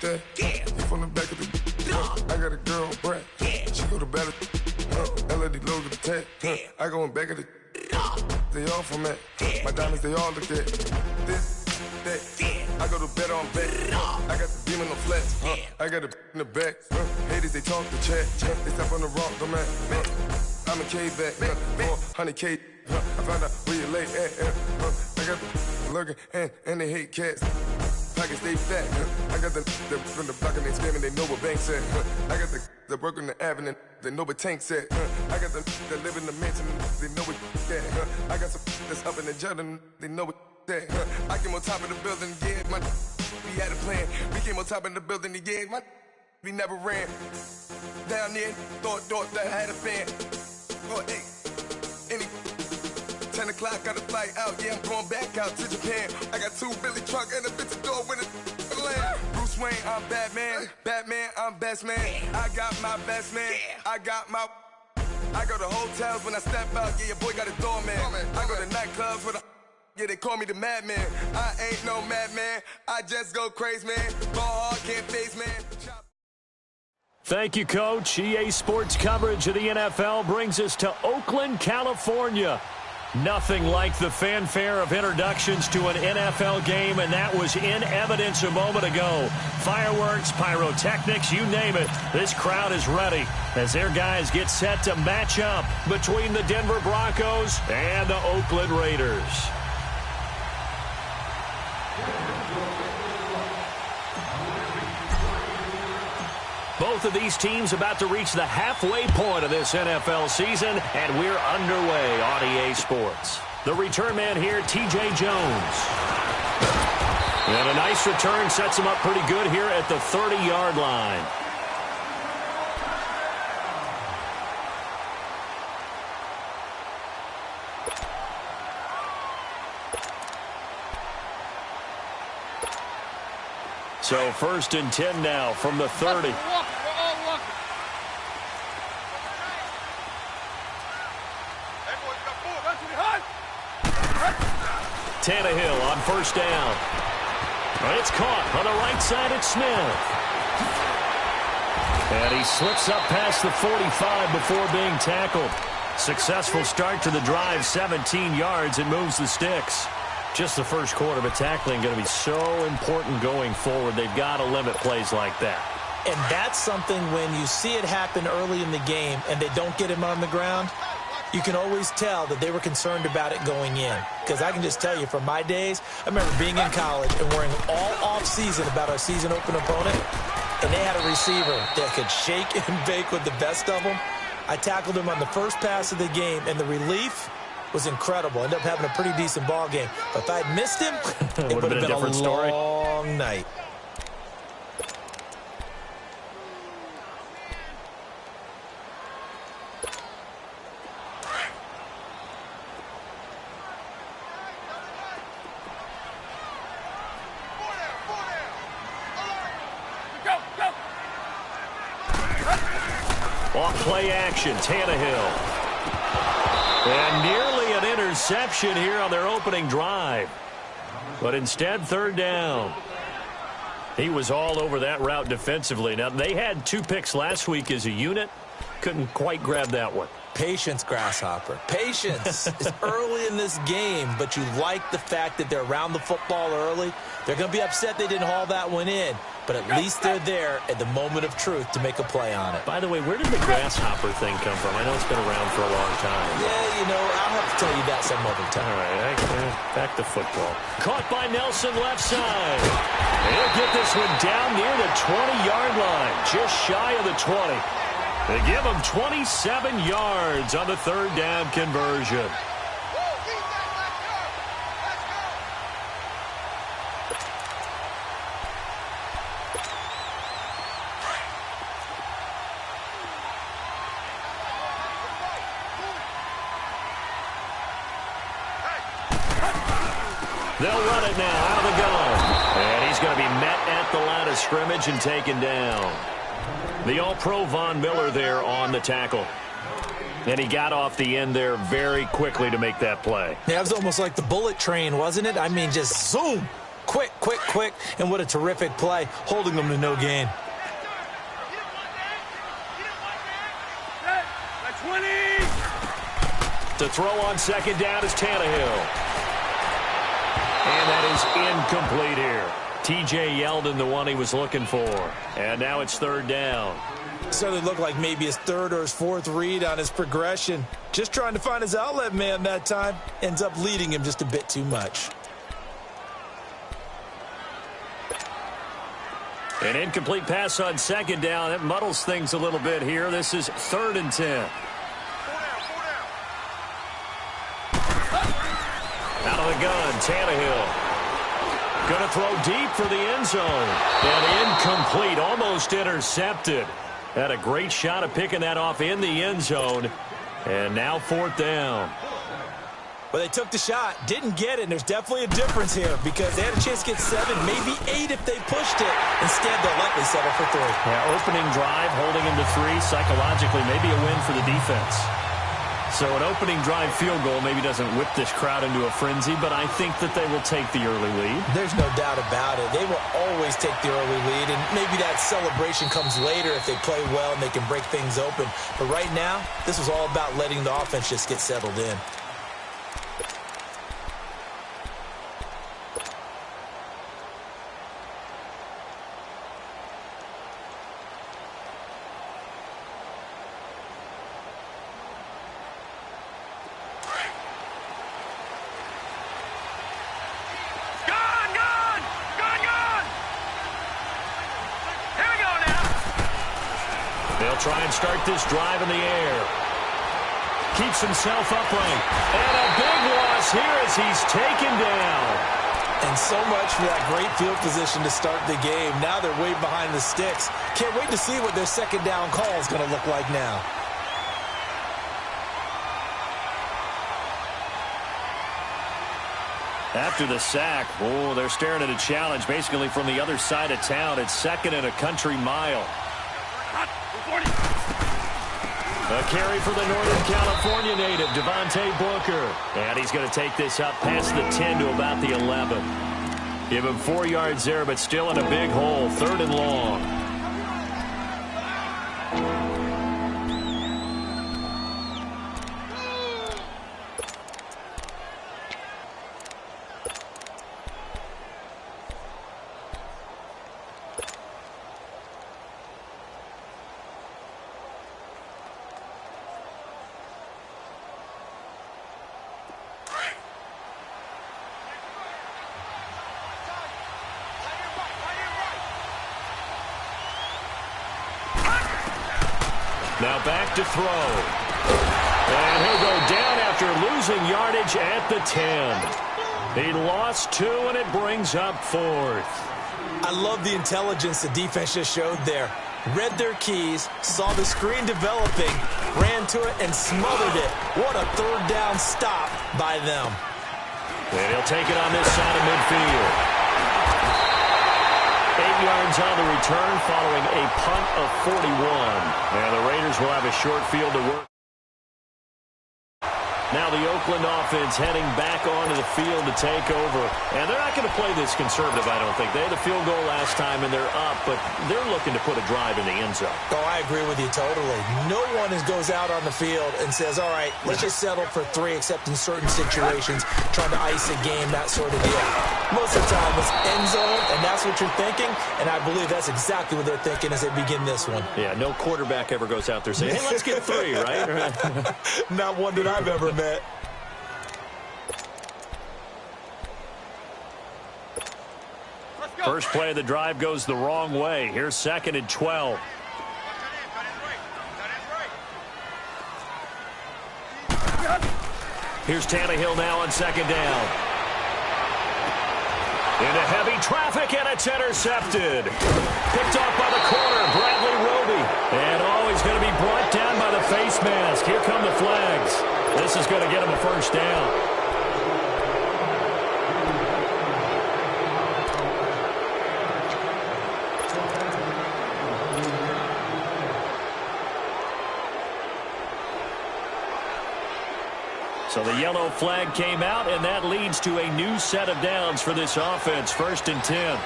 that. You from the back of the. I got a girl, Brad. She go to battle. LED logo tag. I go in back of the. They all from that. My diamonds, they all look at this, that. I go to bed on bet. I got the beam in the flats. I got the in the back. Haters, they talk the chat. They step on the rock, the man. I'm a K-back. 400K. I found out where you lay at. I got the lurking and they hate cats. Pockets stay fat. I got the from the block and they screaming, they know what banks at. I got the work on the avenue, they know what tanks at. I got the that live in the mansion, they know what that. I got some that's up in the jungle, they know what that. I came on top of the building, yeah, my we had a plan. We came on top of the building, yeah, my we never ran. Down there, thought that I had a fan. Oh, hey, any 10 o'clock, got a flight out, yeah, I'm going back out to Japan. I got 2 Billy truck and a bitch door with a land. Bruce Wayne, I'm Batman. Batman, I'm best man. I got my best man. I go to hotels when I step out, yeah, your boy got a doorman. I go to nightclubs with a, yeah, they call me the madman. I ain't no madman, I just go crazy, man. Ball hard, can't face, man. Thank you, Coach. EA Sports coverage of the NFL brings us to Oakland, California. Nothing like the fanfare of introductions to an NFL game, and that was in evidence a moment ago. Fireworks, pyrotechnics, you name it. This crowd is ready as their guys get set to match up between the Denver Broncos and the Oakland Raiders. Both of these teams about to reach the halfway point of this NFL season, and we're underway on EA Sports. The return man here, TJ Jones. And a nice return sets him up pretty good here at the 30-yard line. So 1st and 10 now from the 30. Tannehill on 1st down. It's caught on the right side at Smith. And he slips up past the 45 before being tackled. Successful start to the drive, 17 yards, and moves the sticks. Just the first quarter, but tackling going to be so important going forward. They've got to limit plays like that. And that's something when you see it happen early in the game and they don't get him on the ground, you can always tell that they were concerned about it going in. Because I can just tell you, from my days, I remember being in college and worrying all off-season about our season open opponent, and they had a receiver that could shake and bake with the best of them. I tackled him on the first pass of the game, and the relief was incredible. Ended up having a pretty decent ball game. But if I had missed him, it would have been a story. Long night. Off play action, Tannehill. And nearly an interception here on their opening drive. But instead, 3rd down. He was all over that route defensively. Now, they had 2 picks last week as a unit. Couldn't quite grab that one. Patience, Grasshopper. Patience. It's early in this game, but you like the fact that they're around the football early. They're going to be upset they didn't haul that one in, but at least they're there at the moment of truth to make a play on it. By the way, where did the grasshopper thing come from? I know it's been around for a long time. Yeah, you know, I'll have to tell you that some other time. All right, back to football. Caught by Nelson left side. He'll get this one down near the 20-yard line, just shy of the 20. They give him 27 yards on the 3rd down conversion. They'll run it now out of the gun. And he's going to be met at the line of scrimmage and taken down. The All-Pro Von Miller there on the tackle. And he got off the end there very quickly to make that play. Yeah, it was almost like the bullet train, wasn't it? I mean, just zoom. quick, and what a terrific play, holding them to no gain. To throw on second down is Tannehill. And that is incomplete here. T.J. Yeldon, the one he was looking for. And now it's third down. Certainly looked like maybe his third or his fourth read on his progression. Just trying to find his outlet man that time. Ends up leading him just a bit too much. An incomplete pass on second down. That muddles things a little bit here. This is 3rd and 10. Out of the gun, Tannehill. Going to throw deep for the end zone. And incomplete, almost intercepted. Had a great shot at picking that off in the end zone. And now 4th down. Well, they took the shot, didn't get it, and there's definitely a difference here because they had a chance to get 7, maybe 8 if they pushed it. Instead, they'll likely settle for 3. Yeah, opening drive, holding him to 3, psychologically, maybe a win for the defense. So an opening drive field goal maybe doesn't whip this crowd into a frenzy, but I think that they will take the early lead. There's no doubt about it. They will always take the early lead, and maybe that celebration comes later if they play well and they can break things open. But right now, this is all about letting the offense just get settled in. Try and start this drive in the air. Keeps himself upright. And a big loss here as he's taken down. And so much for that great field position to start the game. Now they're way behind the sticks. Can't wait to see what their second down call is going to look like now. After the sack, they're staring at a challenge basically from the other side of town. It's 2nd and a country mile. A carry for the Northern California native, Devontae Booker. And he's going to take this up past the 10 to about the 11. Give him 4 yards there, but still in a big hole. 3rd and long. Now back to throw. And he'll go down after losing yardage at the 10. He lost 2, and it brings up 4th. I love the intelligence the defense just showed there. Read their keys, saw the screen developing, ran to it, and smothered it. What a 3rd down stop by them. And he'll take it on this side of midfield. 8 yards on the return following a punt of 41. And the Raiders will have a short field to work. Now the Oakland offense heading back onto the field to take over. And they're not going to play this conservative, I don't think. They had a field goal last time, and they're up, but they're looking to put a drive in the end zone. Oh, I agree with you totally. No one goes out on the field and says, all right, let's just settle for 3, except in certain situations, trying to ice a game, that sort of deal. Most of the time, it's end zone, and that's what you're thinking, and I believe that's exactly what they're thinking as they begin this one. Yeah, no quarterback ever goes out there saying, hey, let's get 3, right? Not one that I've ever met. First play of the drive goes the wrong way. Here's 2nd and 12. Here's Tannehill now on 2nd down. Into heavy traffic, and it's intercepted. Picked off by the corner, Bradley Roby. And he's going to be brought down by the face mask. Here come the flags. This is going to get him a first down. So the yellow flag came out, and that leads to a new set of downs for this offense. 1st and 10.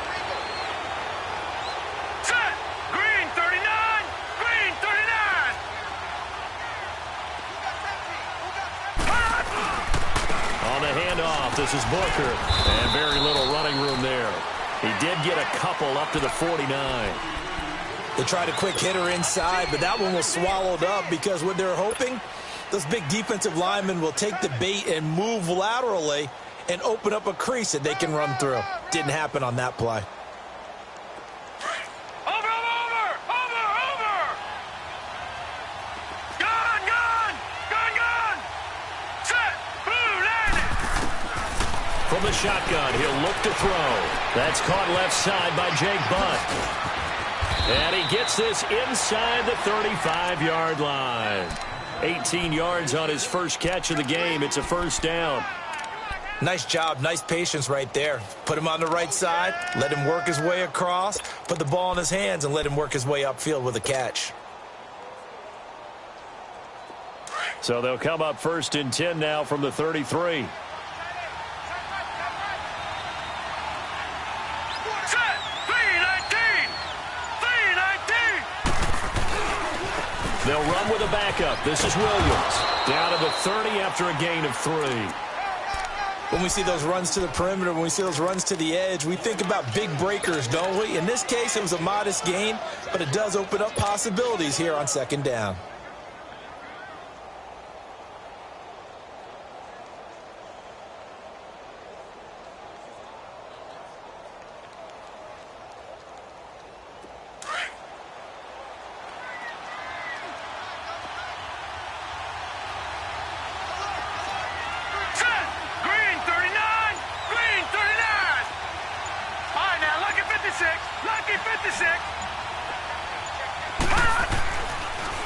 Set! Green 39! Green 39! On the handoff, this is Booker. And very little running room there. He did get a couple up to the 49. They tried a quick hitter inside, but that one was swallowed up because what they're hoping, those big defensive linemen will take the bait and move laterally and open up a crease that they can run through. Didn't happen on that play. Over! Gun! Set! Blue landing! From the shotgun, he'll look to throw. That's caught left side by Jake Butt. And he gets this inside the 35-yard line. 18 yards on his first catch of the game. It's a 1st down. Nice job, nice patience right there. Put him on the right side, let him work his way across, put the ball in his hands, and let him work his way upfield with a catch. So they'll come up 1st and 10 now from the 33. They'll run with a backup. This is Williams. Down to the 30 after a gain of 3. When we see those runs to the perimeter, when we see those runs to the edge, we think about big breakers, don't we? In this case, it was a modest gain, but it does open up possibilities here on 2nd down.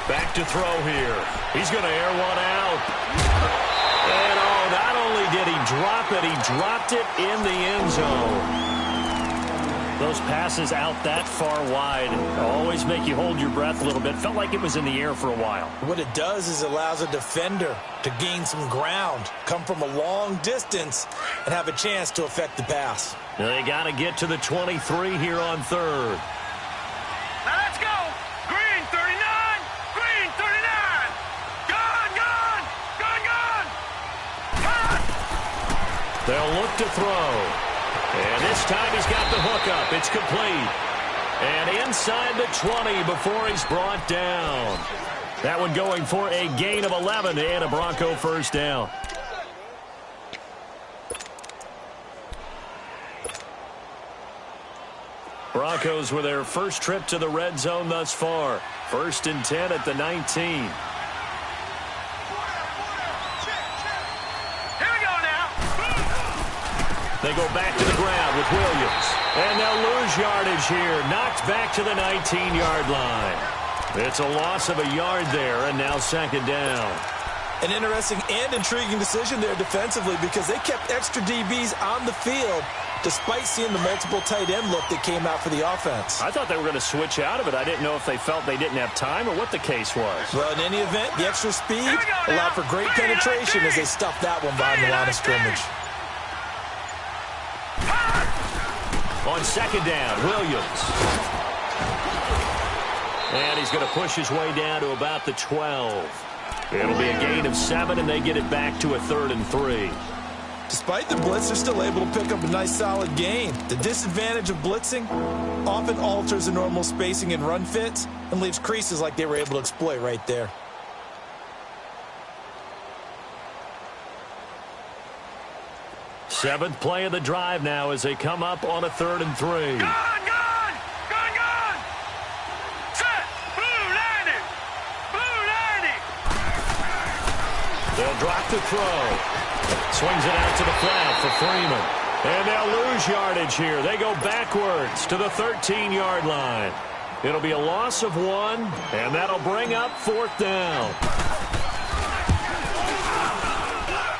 Back to throw here. He's going to air one out. And, oh, not only did he drop it, he dropped it in the end zone. Those passes out that far wide always make you hold your breath a little bit. Felt like it was in the air for a while. What it does is it allows a defender to gain some ground, come from a long distance, and have a chance to affect the pass. Now they got to get to the 23 here on 3rd. Now let's go! Green 39! Green 39! Gun! They'll look to throw. And this time he's got the hook up. It's complete. And inside the 20 before he's brought down. That one going for a gain of 11 and a Bronco 1st down. Broncos with their first trip to the red zone thus far. 1st and 10 at the 19. They go back to the ground with Williams. And they'll lose yardage here. Knocked back to the 19-yard line. It's a loss of a yard there, and now 2nd down. An interesting and intriguing decision there defensively because they kept extra DBs on the field despite seeing the multiple tight end look that came out for the offense. I thought they were going to switch out of it. I didn't know if they felt they didn't have time or what the case was. Well, in any event, the extra speed allowed for great penetration as they stuffed that one behind the line of scrimmage. On 2nd down, Williams. And he's going to push his way down to about the 12. It'll be a gain of 7, and they get it back to a 3rd and 3. Despite the blitz, they're still able to pick up a nice solid gain. The disadvantage of blitzing often alters the normal spacing and run fits and leaves creases like they were able to exploit right there. Seventh play of the drive now as they come up on a 3rd and 3. Gun! Set! Blue landing! They'll drop the throw. Swings it out to the flat for Freeman. And they'll lose yardage here. They go backwards to the 13-yard line. It'll be a loss of 1, and that'll bring up 4th down.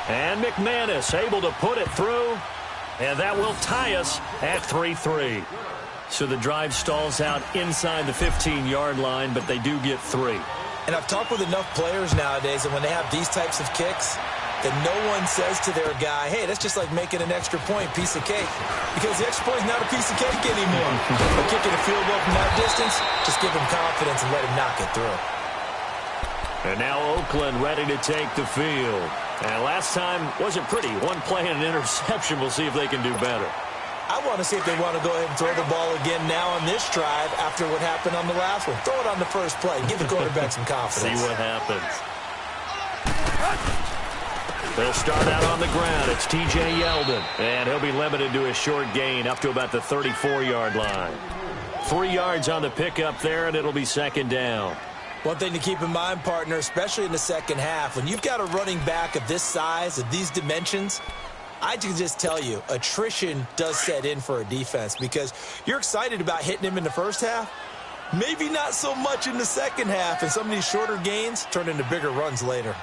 And McManus able to put it through, and that will tie us at 3-3. So the drive stalls out inside the 15-yard line, but they do get 3. And I've talked with enough players nowadays, and when they have these types of kicks, that no one says to their guy, hey, that's just like making an extra point, piece of cake. Because the extra point is not a piece of cake anymore. But kicking a field goal from that distance, just give him confidence and let him knock it through. And now Oakland ready to take the field. And last time wasn't pretty. One play and an interception. We'll see if they can do better. I want to see if they want to go ahead and throw the ball again now on this drive after what happened on the last one. Throw it on the first play. Give the quarterback some confidence. See what happens. They'll start out on the ground. It's T.J. Yeldon. And he'll be limited to a short gain up to about the 34-yard line. 3 yards on the pickup there, and it'll be second down. One thing to keep in mind, partner, especially in the second half, when you've got a running back of this size, of these dimensions, I can just tell you, attrition does set in for a defense because you're excited about hitting him in the first half. Maybe not so much in the second half, and some of these shorter gains turn into bigger runs later.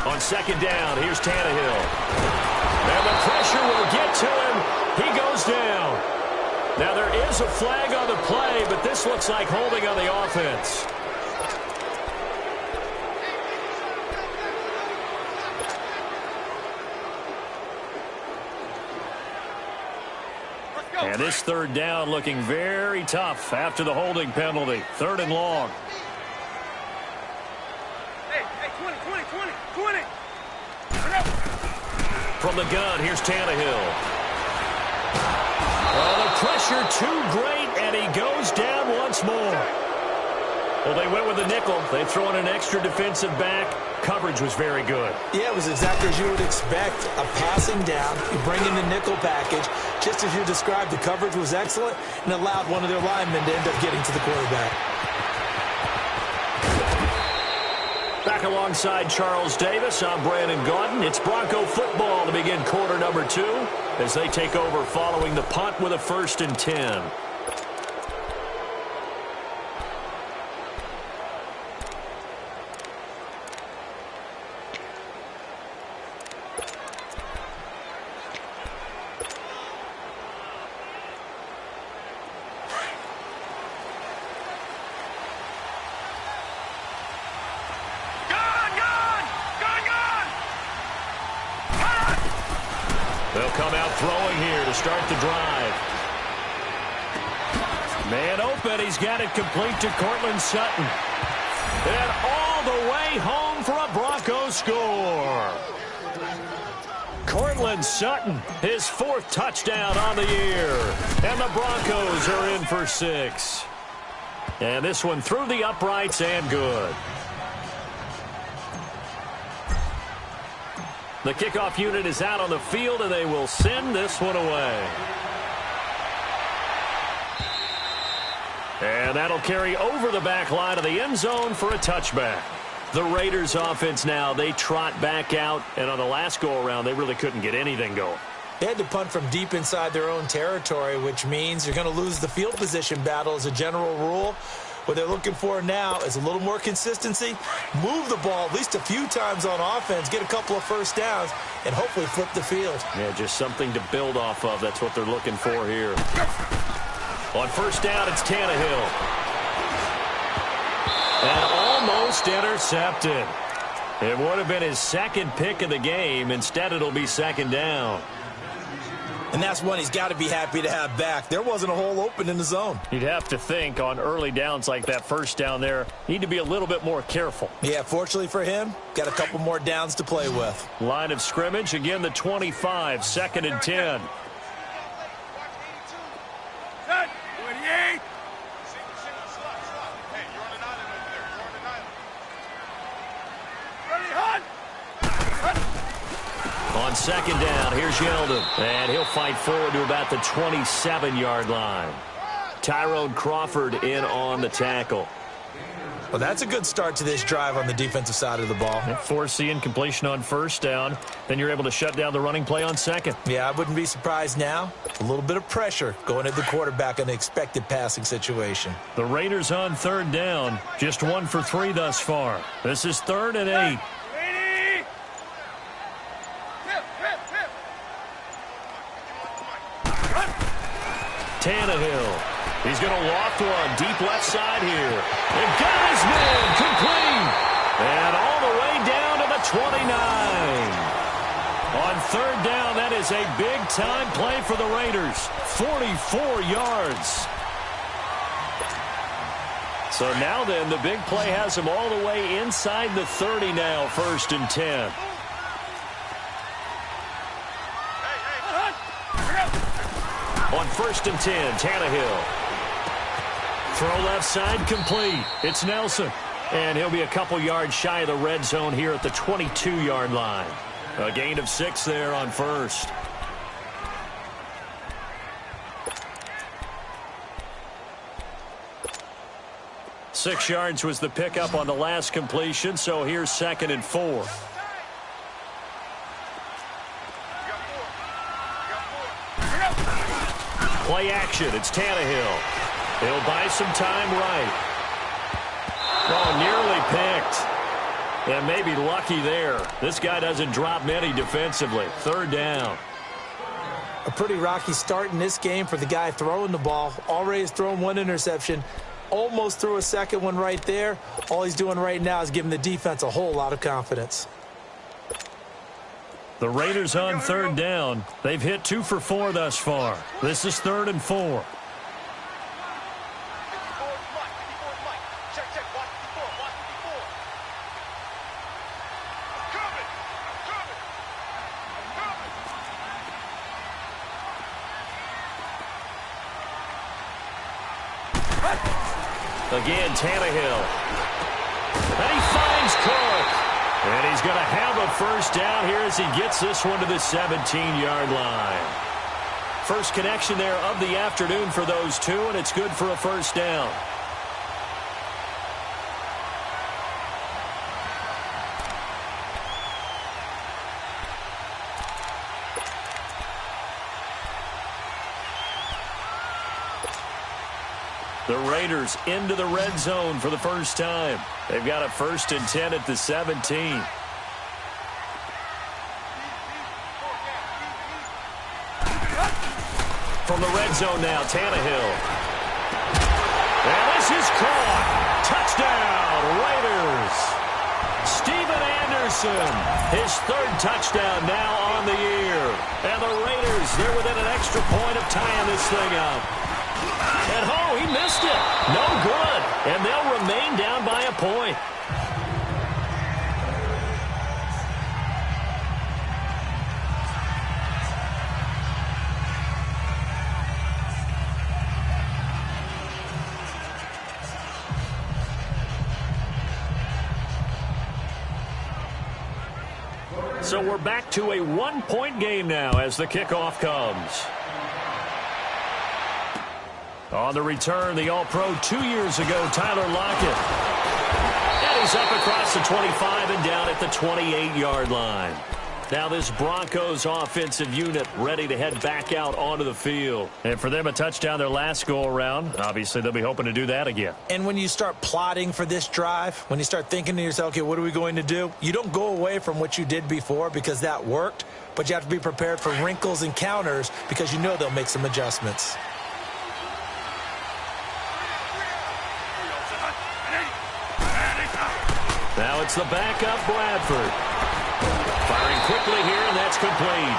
On second down, here's Tannehill. And the pressure will get to him. He goes down. Now there is a flag on the play, but this looks like holding on the offense. And this third down looking very tough after the holding penalty. 3rd and long. Hey, 20. From the gun, here's Tannehill. Oh, the pressure too great, and he goes down once more. Well, they went with a nickel. They throw in an extra defensive back. Coverage was very good. Yeah, it was exactly as you would expect. A passing down. You bring in the nickel package. Just as you described, the coverage was excellent and allowed one of their linemen to end up getting to the quarterback. Back alongside Charles Davis, I'm Brandon Gaudin. It's Bronco football to begin quarter number 2 as they take over following the punt with a 1st and 10. They'll come out throwing here to start the drive. Man open. He's got it complete to Cortland Sutton. And all the way home for a Broncos score. Cortland Sutton, his 4th touchdown on the year. And the Broncos are in for 6. And this one through the uprights and good. The kickoff unit is out on the field, and they will send this one away. And that'll carry over the back line of the end zone for a touchback. The Raiders offense now, they trot back out, and on the last go-around, they really couldn't get anything going. They had to punt from deep inside their own territory, which means you're going to lose the field position battle as a general rule. What they're looking for now is a little more consistency, move the ball at least a few times on offense, get a couple of first downs, and hopefully flip the field. Yeah, just something to build off of. That's what they're looking for here. On first down, it's Tannehill. And almost intercepted. It would have been his 2nd pick of the game. Instead, it'll be 2nd down. And that's one he's got to be happy to have back. There wasn't a hole open in the zone. You'd have to think on early downs like that first down there, need to be a little bit more careful. Yeah, fortunately for him, got a couple more downs to play with. Line of scrimmage, again the 25, 2nd and 10. 28. On second down, here's Yeldon. And he'll fight forward to about the 27-yard line. Tyrone Crawford in on the tackle. Well, that's a good start to this drive on the defensive side of the ball. Force the incompletion on first down. Then you're able to shut down the running play on second. Yeah, I wouldn't be surprised now. A little bit of pressure going at the quarterback in the expected passing situation. The Raiders on 3rd down. Just 1 for 3 thus far. This is 3rd and 8. Tannehill He's going to loft one deep left side here. And got his man complete. And all the way down to the 29. On third down, that is a big-time play for the Raiders. 44 yards. So now then, the big play has him all the way inside the 30 now, 1st and 10. On 1st and 10, Tannehill. Throw left side, complete. It's Nelson. And he'll be a couple yards shy of the red zone here at the 22-yard line. A gain of 6 there on 1st. Six yards was the pickup on the last completion, so here's 2nd and 4. Play action, it's Tannehill. He'll buy some time right. Oh, nearly picked. And maybe lucky there. This guy doesn't drop many defensively. 3rd down. A pretty rocky start in this game for the guy throwing the ball. Already has thrown 1 interception. Almost threw a second one right there. All he's doing right now is giving the defense a whole lot of confidence. The Raiders on 3rd down. They've hit 2 for 4 thus far. This is 3rd and 4. Again, Tannehill. And he finds Cook. And he's going to have a 1st down here as he gets this one to the 17-yard line. First connection there of the afternoon for those two, and it's good for a 1st down. The Raiders into the red zone for the first time. They've got a 1st and 10 at the 17. From the red zone now, Tannehill. And this is caught. Touchdown, Raiders. Steven Anderson, his 3rd touchdown now on the year. And the Raiders, they're within an extra point of tying this thing up. And he missed it. No good. And they'll remain down by a point. So we're back to a 1-point game now as the kickoff comes. On the return, the All-Pro 2 years ago, Tyler Lockett. And he's up across the 25 and down at the 28-yard line. Now this Broncos offensive unit ready to head back out onto the field. And for them, a touchdown their last go-around. Obviously, they'll be hoping to do that again. And when you start plotting for this drive, when you start thinking to yourself, okay, what are we going to do? You don't go away from what you did before because that worked, but you have to be prepared for wrinkles and counters because you know they'll make some adjustments. Now it's the backup, Bradford. Firing quickly here, and that's complete.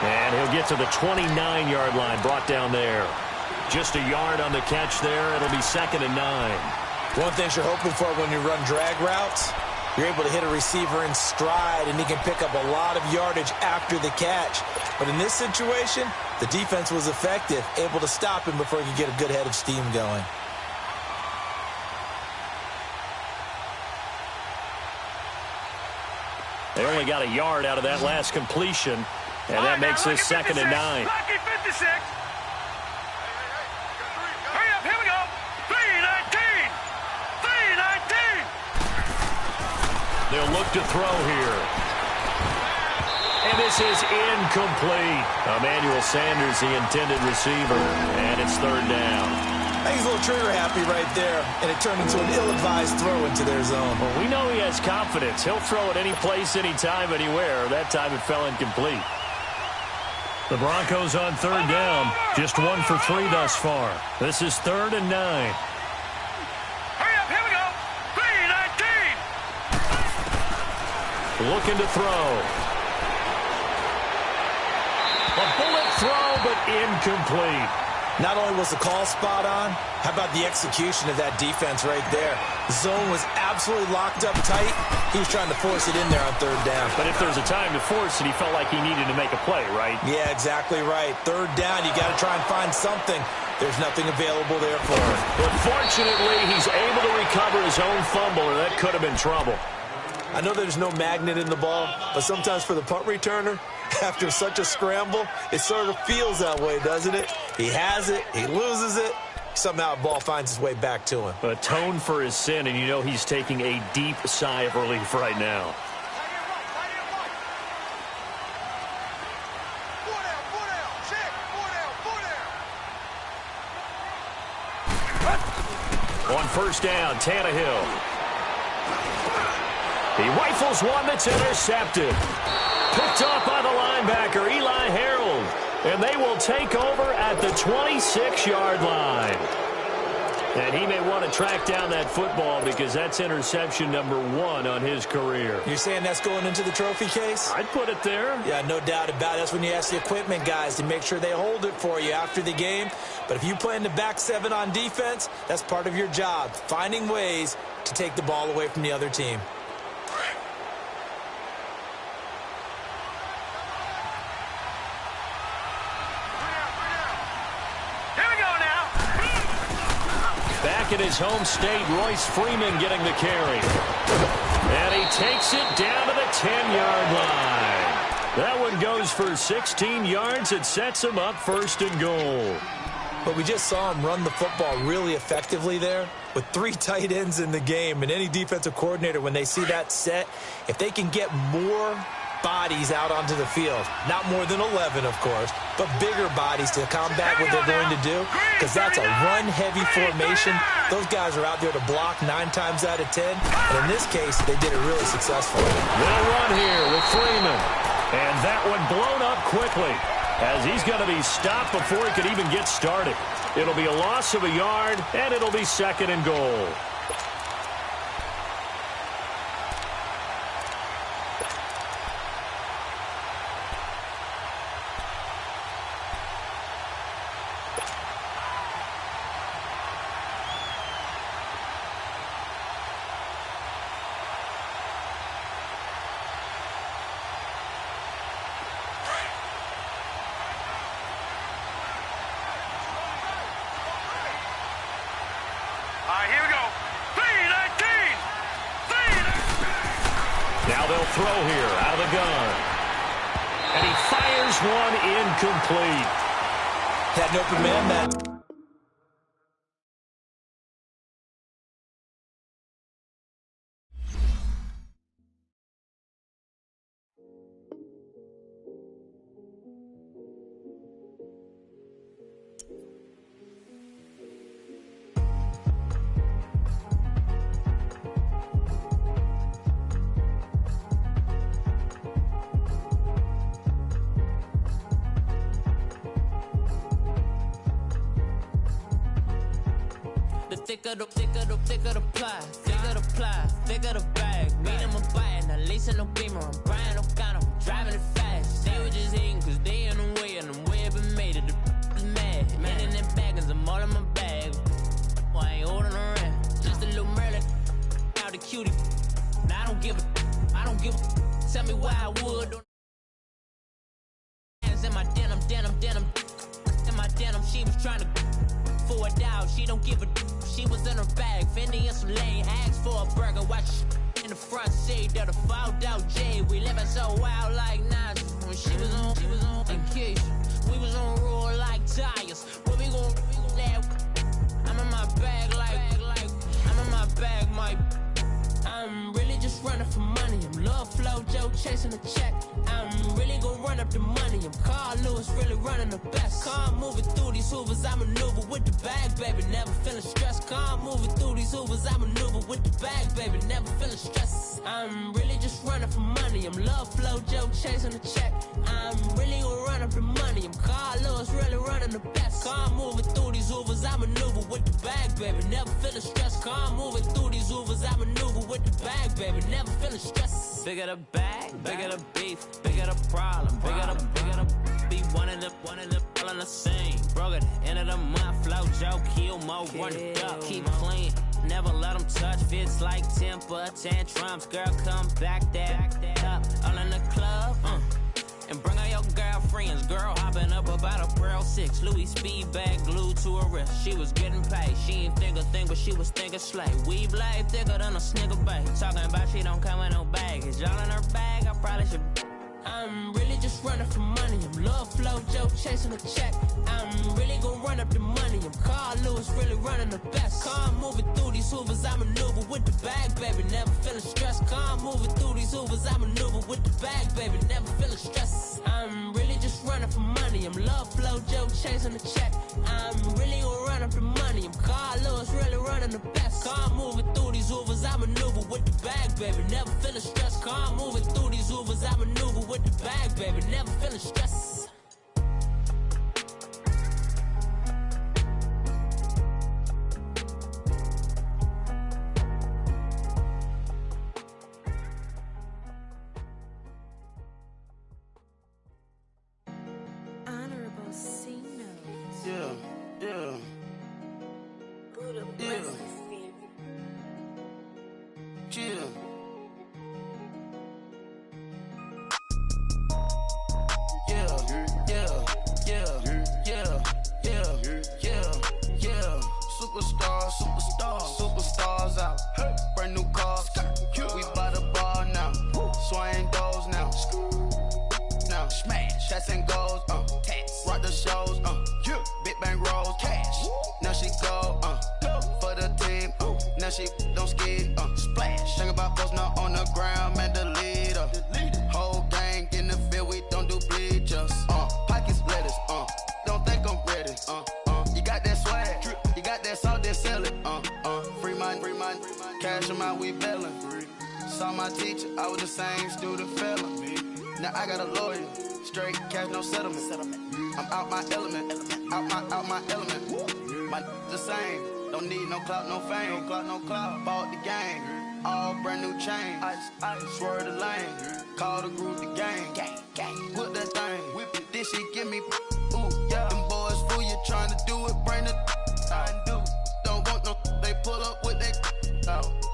And he'll get to the 29-yard line, brought down there. Just a yard on the catch there. It'll be 2nd and 9. One thing you're hoping for when you run drag routes, you're able to hit a receiver in stride, and he can pick up a lot of yardage after the catch. But in this situation, the defense was effective, able to stop him before he could get a good head of steam going. They only got a yard out of that last completion, and that makes this 2nd and 9. Lucky 56. Hurry up, here we go. 3-19. 3-19. They'll look to throw here. And this is incomplete. Emmanuel Sanders, the intended receiver, and it's 3rd down. I think he's a little trigger happy right there, and it turned into an ill-advised throw into their zone. Well, we know he has confidence. He'll throw it any place, anytime, anywhere. That time it fell incomplete. The Broncos on third down. Just 1 for 3 thus far. This is 3rd and 9. Hurry up, here we go. 3-19. Looking to throw. A bullet throw, but incomplete. Not only was the call spot on, how about the execution of that defense right there? The zone was absolutely locked up tight. He was trying to force it in there on third down. But if there's a time to force it, he felt like he needed to make a play, right? Yeah, exactly right. Third down, you got to try and find something. There's nothing available there for him. But fortunately, he's able to recover his own fumble, or that could have been trouble. I know there's no magnet in the ball, but sometimes for the punt returner, after such a scramble, it sort of feels that way, doesn't it? He has it, he loses it, somehow the ball finds its way back to him. Atone for his sin, and you know he's taking a deep sigh of relief right now. On first down, Tannehill. He rifles one that's intercepted. Picked off by the linebacker, Eli Harold. And they will take over at the 26-yard line. And he may want to track down that football because that's interception number 1 on his career. You're saying that's going into the trophy case? I'd put it there. Yeah, no doubt about it. That's when you ask the equipment guys to make sure they hold it for you after the game. But if you play in the back 7 on defense, that's part of your job, finding ways to take the ball away from the other team. Back in his home state, Royce Freeman getting the carry. And he takes it down to the 10-yard line. That one goes for 16 yards. It sets him up 1st and goal. But we just saw him run the football really effectively there with 3 tight ends in the game. And any defensive coordinator, when they see that set, if they can get more bodies out onto the field, not more than 11, of course, but bigger bodies to combat what they're going to do, because that's a run-heavy formation. Those guys are out there to block 9 times out of 10, and in this case, they did it really successfully. Little run here with Freeman, and that one blown up quickly as he's going to be stopped before he could even get started. It'll be a loss of a yard, and it'll be 2nd and goal. Here we go. 3-19. Now they'll throw here out of the gun. And he fires one incomplete. Had an open man, that. Thicker the pie, thicker the bag. Beat him a bite, not leasing no beamer. I'm Brian O'Connor, I'm driving it fast. They were just hating cause they in the way, and the way I've been made it. The is mad. Man in them baggins, I'm all in my bag. Well, I ain't holding around. Just a little Merlin, out the cutie. Now I don't give a. Tell me why I would. Hands in my denim. In my denim, she was trying to for a doubt. She don't give a. She was in her bag, Fendi and some lane. Asked for a burger, watch in the front seat of the fouled out J. We living so wild like Nas. When she was on vacation. We was on roll like tires. Where we gon' I'm in my bag like I'm in my bag, Mike. I'm really just running for money. I'm love flow. Flojo chasing the check. I'm really gonna run up the money. I'm Carl Lewis, really running the best. Calm moving through these Hoovers, I maneuver with the bag, baby. Never feeling stressed. Calm moving through these Hoovers, I maneuver with the bag, baby. Never feeling stressed. I'm really just running for money. I'm Love Flojo chasing the check. I'm really gonna run up the money. I'm Carl Lewis, really running the best. Calm moving through these Hoovers, I maneuver with the bag, baby. Never feeling stressed. Calm moving through these Hoovers, I maneuver with the bag, baby. Never feeling stressed. Bigger the bag, bigger the beef, bigger the problem, bigger the be one of the all in the same. Broke at the end of the month, Flojo, kill more, run it up, keep clean. Never let them touch, fits like temper tantrums. Girl, come back that up, all in the club, and bring all your girlfriends. Girl hopping up about a Pearl 6 Louis speed bag glued to her wrist. She was getting paid, she ain't think a thing, but she was thinking slay. We blade thicker than a snicker bag. Talking about she don't come with no baggage. All in her bag, I probably should. I'm really just running for money. I'm Love Flojo chasing a check. I'm really gonna run up the money. I'm Carl Lewis, really running the best. Calm moving through these Hoovers, I maneuver with the bag, baby. Never feeling stressed. Calm moving through these Hoovers, I maneuver with the bag, baby. Never feeling stressed. I'm really just running for money. I'm Love Flojo chasing a check. I'm really gonna run up the money. I'm Carl Lewis, really running the best. Calm moving through these Hoovers, I maneuver with the bag, baby. Never feeling stressed. Calm moving through these Hoovers, I maneuver with the bag, baby. Never feeling stressed. Honorable C notes. Yeah. Buddha Yeah. blesses you. Chill. Superstars out. Brand new cars. We by the bar now. Swaying doors now. Now smash. Shots and goals. Rock the shows. Big bang rolls. Cash. Now she go. For the team. Now she don't skid. Splash. Think about post now on the ground. Man, the leader. Whole gang in the field. We don't do bleachers. Pockets lettuce. Don't think I'm ready. You got that swag. You got that salt, then sell it. Free mind. Cash them out, we bailin'. Saw my teacher, I was the same student fella. Now I got a lawyer. Straight cash, no settlement. I'm out my element. Out my element. My the same. Don't need no clout, no fame. No clout. Bought the game. All brand new chain. I swerve the lane. Call the group the gang. Whip that thing. Whip it. This shit give me. Ooh, yeah. Them boys fool you trying to do it. Bring the. Don't want no. They pull up with that.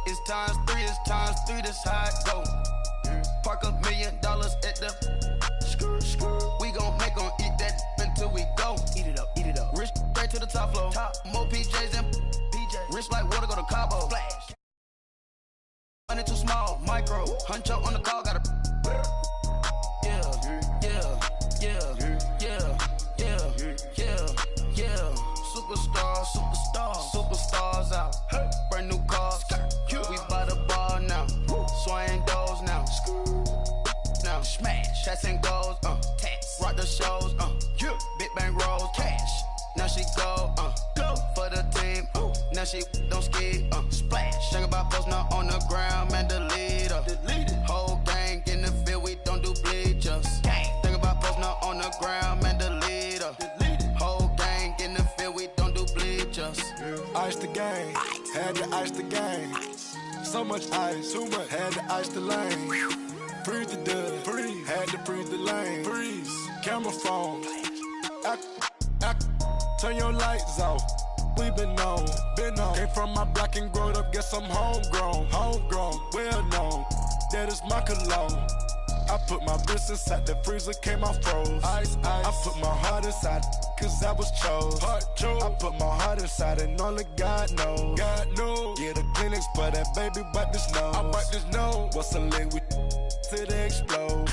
It's times 3. This how it go. Park $1 million at the. We gon' make 'em eat that until we go. Eat it up. Rich straight to the top floor. More PJs and PJ. Rich like water, go to Cabo. Splash. Money too small, micro. Huncho on the call, got a. Yeah. Superstars out. Brand new cars. We by the bar now. Swaying doors now. Now smash. Shots and goals. Rock the shows. Big bang rolls. Cash. Now she go. For the team. Now she don't skid. Splash. Think about post now on the ground. Man, the leader. Whole gang in the field. We don't do bleachers. Think about post now on the ground. Man, the leader. Whole gang in the field. We don't do bleachers. Ice the game, had to ice the game. So much ice, too much, had to ice the lane. Freeze the dub, freeze, had to freeze the lane. Freeze, camera phone. Turn your lights off. We been on. Came from my block and growed up, guess I'm homegrown, well known. That is my cologne. I put my wrist inside the freezer, came out froze. Ice. I put my heart inside, cause I was chose. I put my heart inside and only God knows. Yeah, the clinics for that baby, wipe this nose. I wipe this nose. What's the link with till they explode?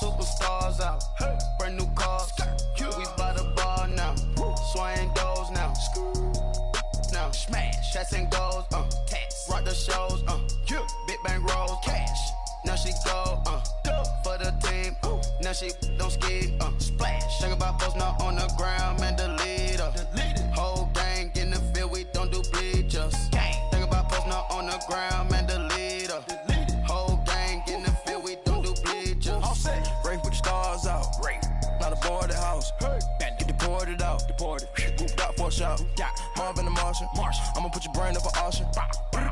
Superstars out. Brand new cars. We by the bar now. Swaying doors now. tats and goals, tats. Rock the shows, big bang rolls, cash. Now she go, for the team, now she don't ski, splash. Think about posting up on the ground, man, delete her. Whole gang in the field, we don't do bleachers. Think about posting up on the ground, man, delete her. Whole gang in the field, we don't do bleachers. All set. Race with the stars out. Not a boarded house. Get deported out. Moved out for a shot. Marvin the Martian. I'ma put your brain up for auction.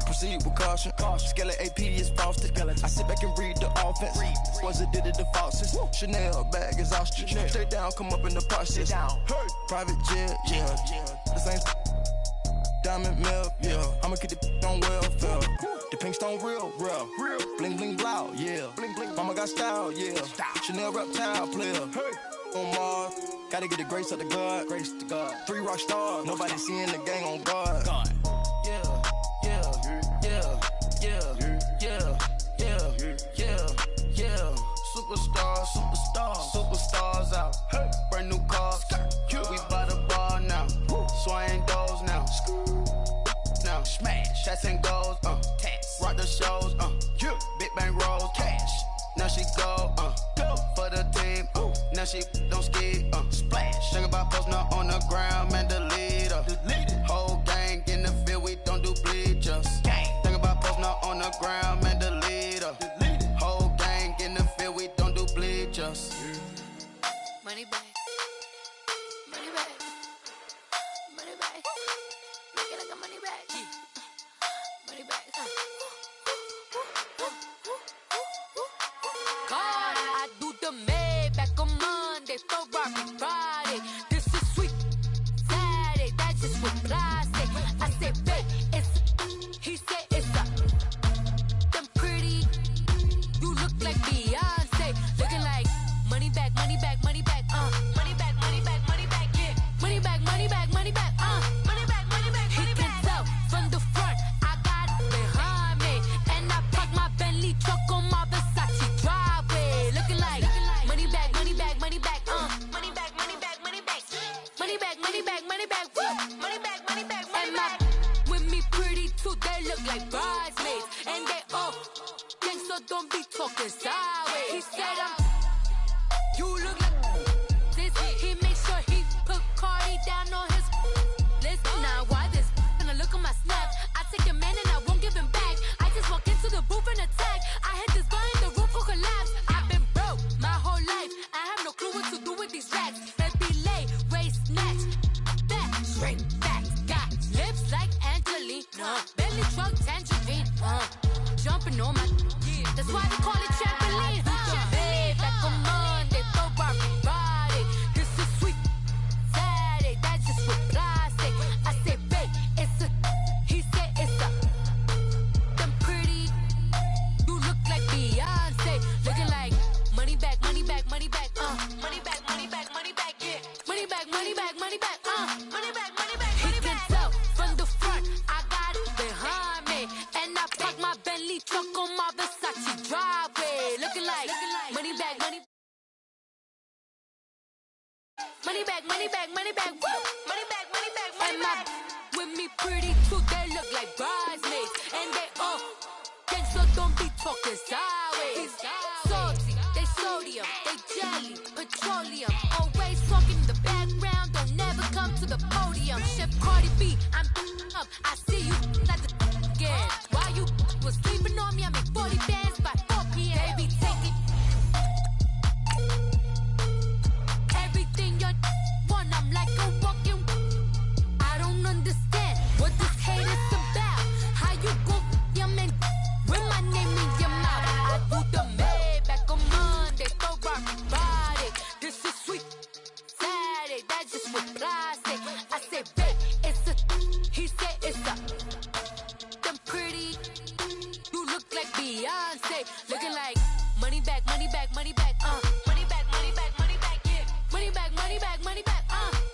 Proceed with caution. Skeleton AP is frosted. I sit back and read the offense. Was it did it the faucets? Chanel bag is ostrich. Stay down, come up in the process. Private jet, yeah. The same diamond milk, yeah. I'ma get the on welfare. The pink stone real. Bling bling blow, yeah. Mama got style, yeah. Chanel reptile player. On Mars, gotta get the grace of the God. 3 rock stars, nobody seeing the gang on guard. Yeah. Superstars out. Brand new cars. We by the bar now. Swaying doors now. Now smash. Tats and goals. Tats. Rock the shows. Big bang rolls. Cash. Now she go. For the team. Now she don't ski. Splash. Think about posting up on the ground, man, delete her. Whole gang in the field, we don't do bleachers. Think about posting up on the ground, man, delete her. Whole gang in the field, we don't do bleachers. Money back. Money back. Money back. Make it like a money back. Money back. God, I do the Maybach on Monday, Ferrari Friday. This is sweet Saturday, that's just what I say. I say, babe, it's he said it's a them pretty. You look like Beyonce, looking like money back, money back, money back, money back, money back, money back, yeah, money back, money back, money back, money back, money back. He can tell from the front, I got it behind me, and I park my Bentley truck on my Versace driveway, looking like money back, money back, money back, money back, money back, money back, money back, money back, money back, money back, money back, money back. With me pretty too, they look like bridesmaids, and they all gang, so don't be talking sideways. He said you look like this. He makes sure he put Cardi down on his list. Now why this? Gonna look at my snap. I take a man and I won't give him back. I just walk into the booth and attack. I hit this guy in the roof will collapse. I've been broke my whole life. I have no clue what to do with these racks. Baby lay, waist snatch, back, straight back. Got lips like Angelina, belly truck tangerine. Jumping on my, that's why they call it trampoline. Babe, back on Monday, Ferrari Friday. This is sweet Saturday, that's just what I say. I say, babe, it's a, he said it's a, them pretty. You look like Beyonce, looking like money back, money back, money back, money back, money back, money back, yeah, money back, money back, money back, money back, money back. He can tell from the front, I got it behind me, and I park my Bentley truck on my Versace driveway, looking like money back, money. Money back, money back, money back, woo! Money back, money back, money back. With me pretty too, they look like bridesmaids, and they all gang, so don't be talking sideways. Salty, they sodium, they jelly, petroleum. Always talking in the background, don't never come to the podium. Chef Cardi B, I'm up. I see you at the again. While you was sleeping on me, I make 40 bands by 4 p.m. Baby, take it. Everything you want, I'm like a walking. I don't understand what this hate is about. How you go your man with my name in your mouth? I do the Maybach on Monday, Ferrari Friday. This is sweet Saturday, that's just what I say. I say, babe, it's a, he said it's a, them pretty. You look like Beyonce, looking like money back, money back, money back, money back, money back, money back, yeah, money back, money back, money back,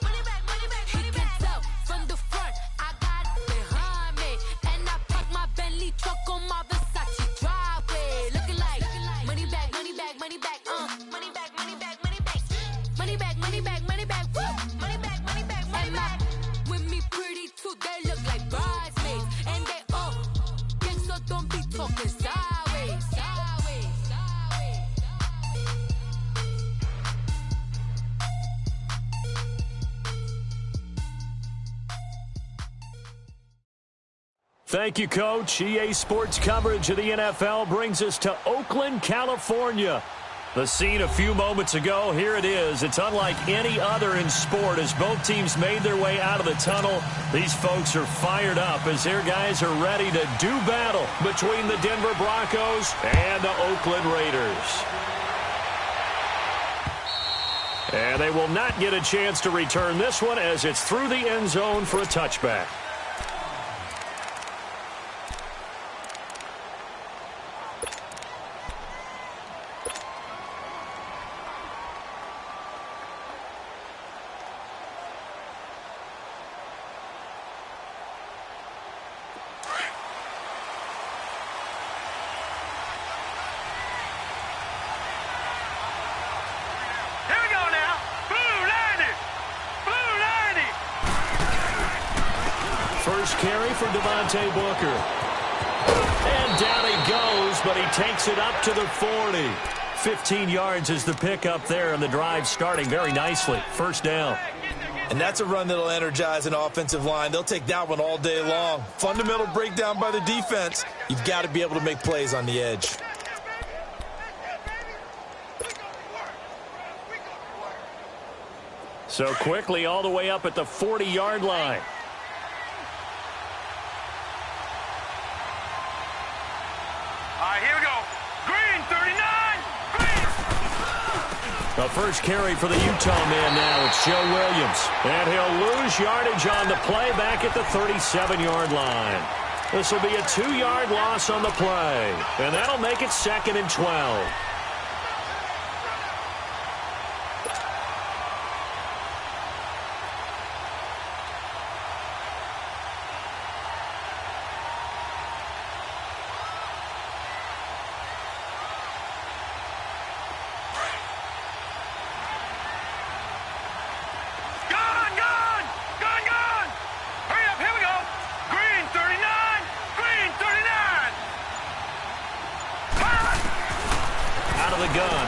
money back, money back. He can tell from the front, I got it behind me, and I park my Bentley truck on my Versace driveway, looking like money back, money back, money back, money back, money back, money back, money back, money back, money back, woo, money back, money back, money back. With me pretty too, they look like bridesmaids, Thank you, Coach. EA Sports coverage of the NFL brings us to Oakland, California. The scene a few moments ago, here it is. It's unlike any other in sport as both teams made their way out of the tunnel. These folks are fired up as their guys are ready to do battle between the Denver Broncos and the Oakland Raiders. And they will not get a chance to return this one as it's through the end zone for a touchback. First carry for Devontae Booker. And down he goes, but he takes it up to the 40. 15 yards is the pickup there, and the drive starting very nicely. First down. And that's a run that'll energize an offensive line. They'll take that one all day long. Fundamental breakdown by the defense. You've got to be able to make plays on the edge. So quickly all the way up at the 40-yard line. Here we go. Green, 39. Green. The first carry for the Utah man now. It's Joe Williams. And he'll lose yardage on the play back at the 37-yard line. This will be a 2-yard loss on the play. And that'll make it 2nd and 12.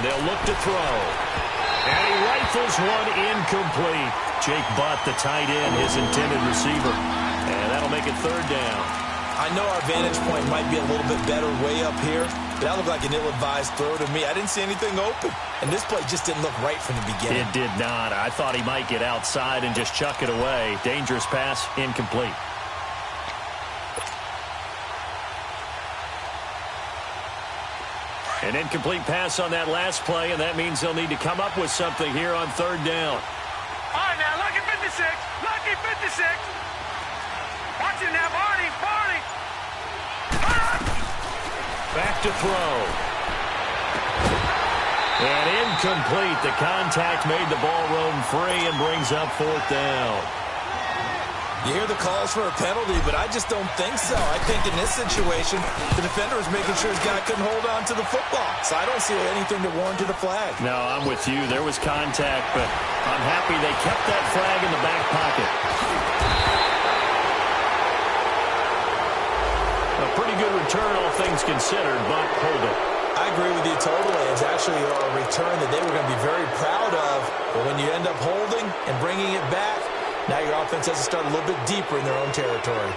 They'll look to throw. And he rifles one incomplete. Jake Butt, the tight end, his intended receiver. And that'll make it 3rd down. I know our vantage point might be a little bit better way up here, but that looked like an ill-advised throw to me. I didn't see anything open. And this play just didn't look right from the beginning. It did not. I thought he might get outside and just chuck it away. Dangerous pass, incomplete. An incomplete pass on that last play, and that means they'll need to come up with something here on 3rd down. All right, now, lucky 56. Lucky 56. Watch it now, Barney. Barney. Back to throw. And incomplete. The contact made the ball roam free and brings up 4th down. You hear the calls for a penalty, but I just don't think so. I think in this situation, the defender was making sure his guy couldn't hold on to the football. So I don't see anything to warrant a flag. No, I'm with you. There was contact, but I'm happy they kept that flag in the back pocket. A pretty good return, all things considered, but hold it. I agree with you totally. It's actually a return that they were going to be very proud of. But when you end up holding and bringing it back, now your offense has to start a little bit deeper in their own territory.